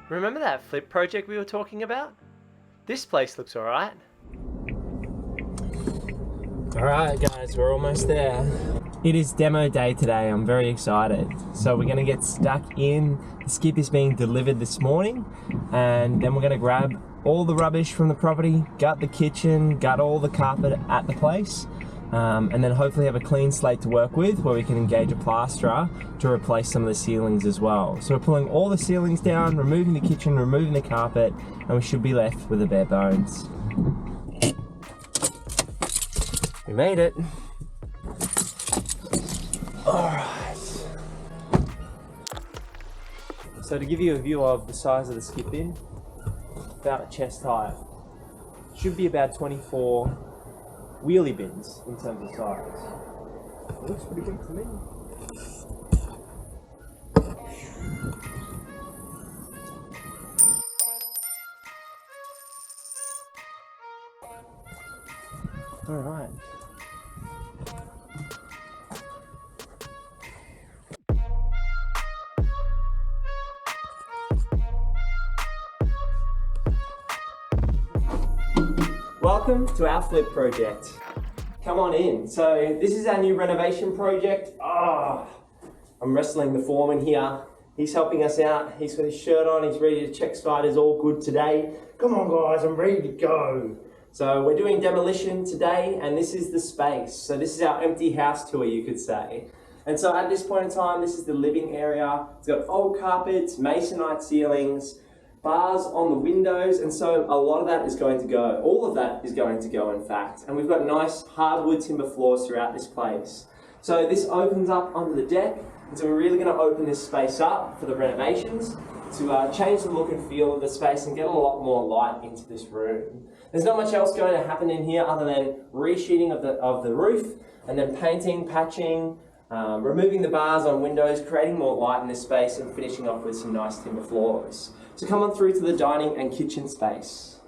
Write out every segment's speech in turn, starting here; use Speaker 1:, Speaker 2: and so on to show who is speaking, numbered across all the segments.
Speaker 1: Remember that flip project we were talking about? This place looks alright.
Speaker 2: Alright guys, we're almost there. It is demo day today, I'm very excited. So we're gonna get stuck in. The skip is being delivered this morning, and then we're gonna grab all the rubbish from the property, gut the kitchen, gut all the carpet at the place, and then hopefully have a clean slate to work with where we can engage a plasterer to replace some of the ceilings as well. So we're pulling all the ceilings down, removing the kitchen, removing the carpet, and we should be left with the bare bones. We made it. Alright. So to give you a view of the size of the skip bin, about chest height, should be about 24 wheelie bins in terms of size. It looks pretty big to me. Alright. Welcome to our flip project. Come on in. So this is our new renovation project. I'm wrestling the foreman here. He's helping us out. He's got his shirt on. He's ready to check site is all good today. Come on guys, I'm ready to go. So we're doing demolition today, and this is the space. So this is our empty house tour, you could say. And so at this point in time, this is the living area. It's got old carpets, masonite ceilings, bars on the windows, and so a lot of that is going to go. All of that is going to go, in fact. And we've got nice hardwood timber floors throughout this place. So this opens up onto the deck, and so we're really going to open this space up for the renovations to change the look and feel of the space and get a lot more light into this room. There's not much else going to happen in here other than resheeting of the roof, and then painting, patching, removing the bars on windows, creating more light in this space, and finishing off with some nice timber floors. So come on through to the dining and kitchen space.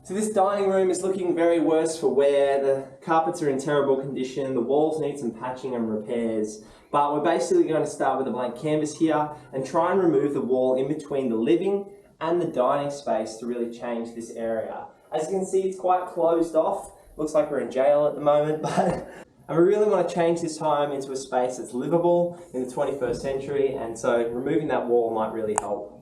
Speaker 2: So this dining room is looking very worse for wear. The carpets are in terrible condition, the walls need some patching and repairs, but we're basically going to start with a blank canvas here and try and remove the wall in between the living and the dining space to really change this area. As you can see, it's quite closed off. Looks like we're in jail at the moment, but and we really want to change this home into a space that's livable in the 21st century, and so removing that wall might really help.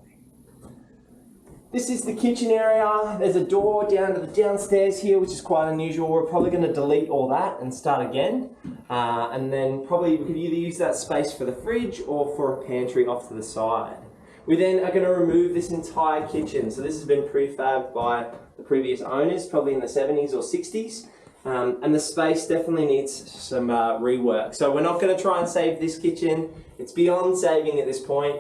Speaker 2: This is the kitchen area. There's a door down to the downstairs here, which is quite unusual. We're probably going to delete all that and start again. And then probably we could either use that space for the fridge or for a pantry off to the side. We then are going to remove this entire kitchen. So this has been prefabbed by the previous owners, probably in the 70s or 60s. And the space definitely needs some rework. So we're not going to try and save this kitchen. It's beyond saving at this point.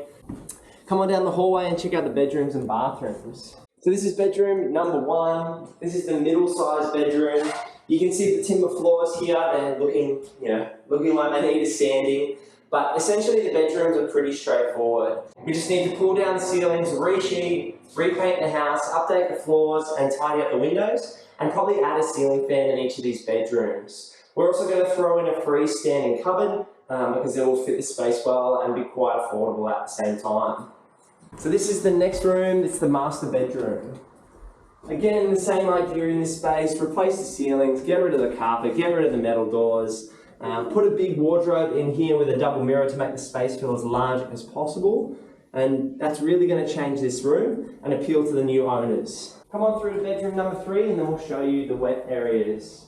Speaker 2: Come on down the hallway and check out the bedrooms and bathrooms. So this is bedroom number 1. This is the middle-sized bedroom. You can see the timber floors here. They're looking like they need a sanding. But essentially the bedrooms are pretty straightforward. We just need to pull down the ceilings, resheet, repaint the house, update the floors, and tidy up the windows, and probably add a ceiling fan in each of these bedrooms. We're also going to throw in a freestanding cupboard because it will fit the space well and be quite affordable at the same time. So this is the next room. It's the master bedroom. Again, the same idea in this space. Replace the ceilings, get rid of the carpet, get rid of the metal doors, put a big wardrobe in here with a double mirror to make the space feel as large as possible. And that's really going to change this room and appeal to the new owners. Come on through to bedroom number 3 and then we'll show you the wet areas.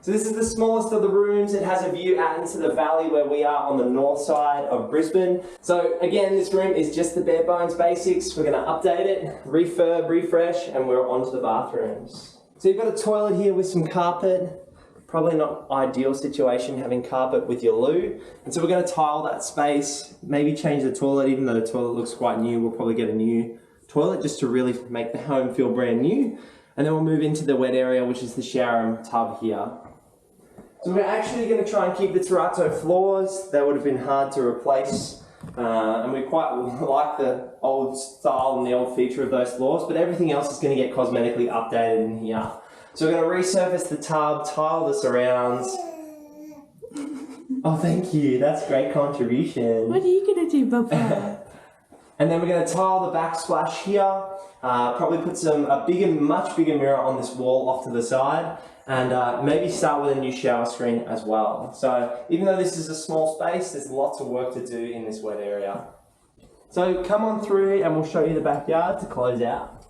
Speaker 2: So this is the smallest of the rooms. It has a view out into the valley where we are on the north side of Brisbane. So again, this room is just the bare bones basics. We're going to update it, refurb, refresh, and we're on to the bathrooms. So you've got a toilet here with some carpet. Probably not ideal situation having carpet with your loo. And so we're going to tile that space, maybe change the toilet. Even though the toilet looks quite new, we'll probably get a new toilet just to really make the home feel brand new. And then we'll move into the wet area, which is the shower and tub here. So we're actually going to try and keep the terrazzo floors. They would have been hard to replace. And we quite like the old style and the old feature of those floors, but everything else is going to get cosmetically updated in here. So we're going to resurface the tub, tile the surrounds. Oh, thank you. That's a great contribution.
Speaker 3: What are you going to do, Papa?
Speaker 2: And then we're going to tile the backsplash here, probably put much bigger mirror on this wall off to the side, and maybe start with a new shower screen as well. So even though this is a small space, there's lots of work to do in this wet area. So come on through and we'll show you the backyard to close out.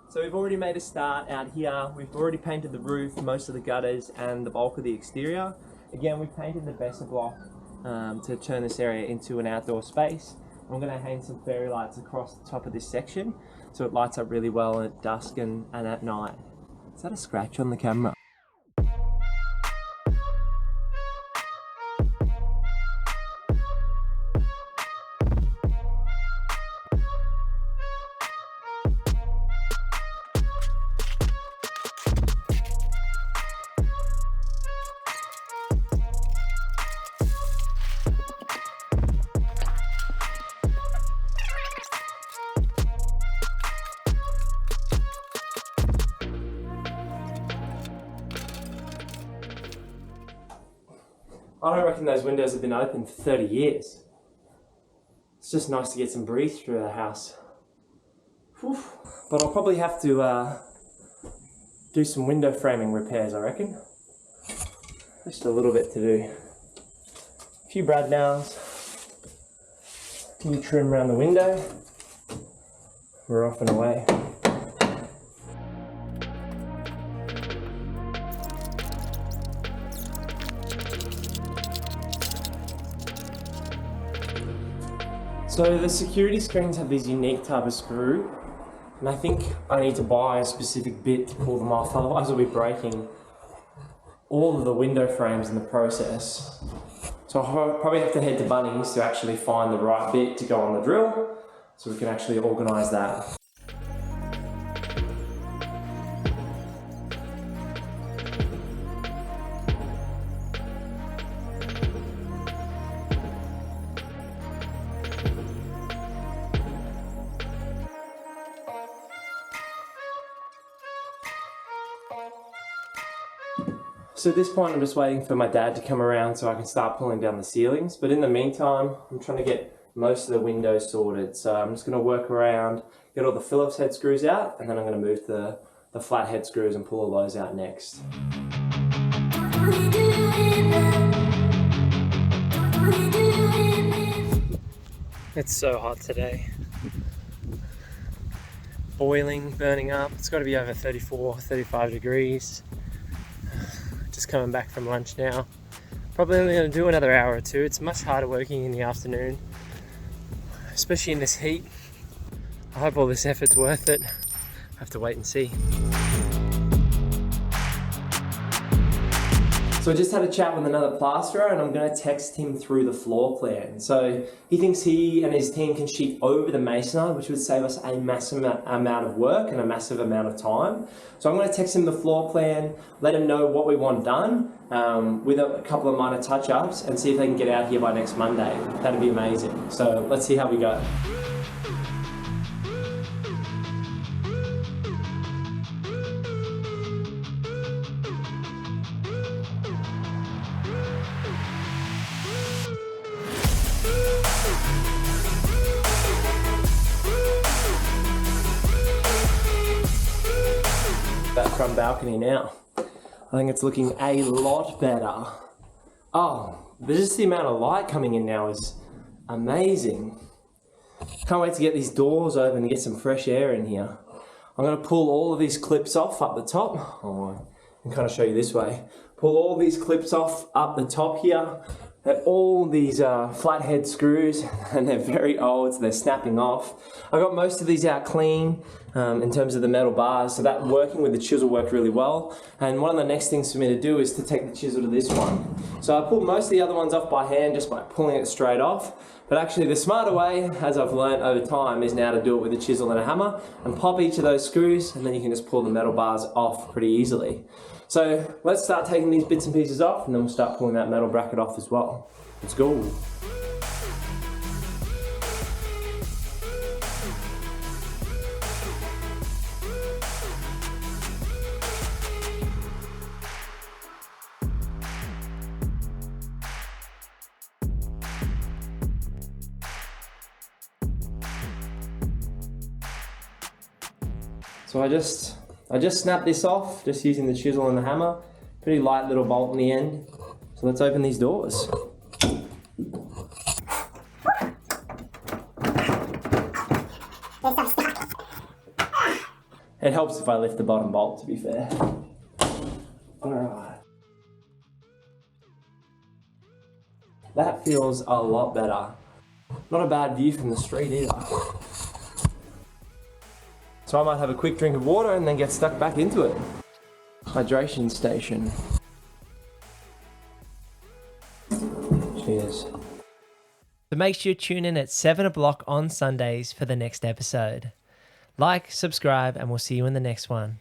Speaker 2: So we've already made a start out here. We've already painted the roof, most of the gutters, and the bulk of the exterior. Again, we've painted the Besser block to turn this area into an outdoor space. I'm going to hang some fairy lights across the top of this section so it lights up really well at dusk and at night. Is that a scratch on the camera? I don't reckon those windows have been open for 30 years. It's just nice to get some breeze through the house. Whew. But I'll probably have to do some window framing repairs, I reckon. Just a little bit to do. A few brad nails, a few trim around the window. We're off and away. So the security screens have these unique type of screw, and I think I need to buy a specific bit to pull them off, otherwise I'll be breaking all of the window frames in the process. So I'll probably have to head to Bunnings to actually find the right bit to go on the drill, so we can actually organise that. So at this point I'm just waiting for my dad to come around so I can start pulling down the ceilings, but in the meantime I'm trying to get most of the windows sorted. So I'm just going to work around, get all the Phillips head screws out, and then I'm going to move the flat head screws and pull all those out next.
Speaker 1: It's so hot today. Boiling, burning up. It's got to be over 34, 35 degrees. Just coming back from lunch now. Probably only going to do another hour or two. It's much harder working in the afternoon, especially in this heat. I hope all this effort's worth it. I have to wait and see.
Speaker 2: So I just had a chat with another plasterer and I'm going to text him through the floor plan. So he thinks he and his team can sheet over the masonite, which would save us a massive amount of work and a massive amount of time. So I'm going to text him the floor plan, let him know what we want done with a couple of minor touch-ups, and see if they can get out here by next Monday. That'd be amazing. So let's see how we go. That front balcony now. I think it's looking a lot better. Oh, just the amount of light coming in now is amazing. Can't wait to get these doors open and get some fresh air in here. I'm going to pull all of these clips off up the top. Oh, I can kind of show you this way. Pull all these clips off up the top here. All these flathead screws, and they're very old, so they're snapping off. I got most of these out clean in terms of the metal bars, so that working with the chisel worked really well. And one of the next things for me to do is to take the chisel to this one. So I pulled most of the other ones off by hand just by pulling it straight off. But actually the smarter way, as I've learned over time, is now to do it with a chisel and a hammer and pop each of those screws, and then you can just pull the metal bars off pretty easily. So let's start taking these bits and pieces off, and then we'll start pulling that metal bracket off as well. Let's go. So I just snapped this off, just using the chisel and the hammer. Pretty light little bolt in the end. So let's open these doors. It helps if I lift the bottom bolt, to be fair. Alright. That feels a lot better. Not a bad view from the street either. So I might have a quick drink of water and then get stuck back into it. Hydration station. Cheers.
Speaker 1: So make sure you tune in at 7 o'clock on Sundays for the next episode. Like, subscribe, and we'll see you in the next one.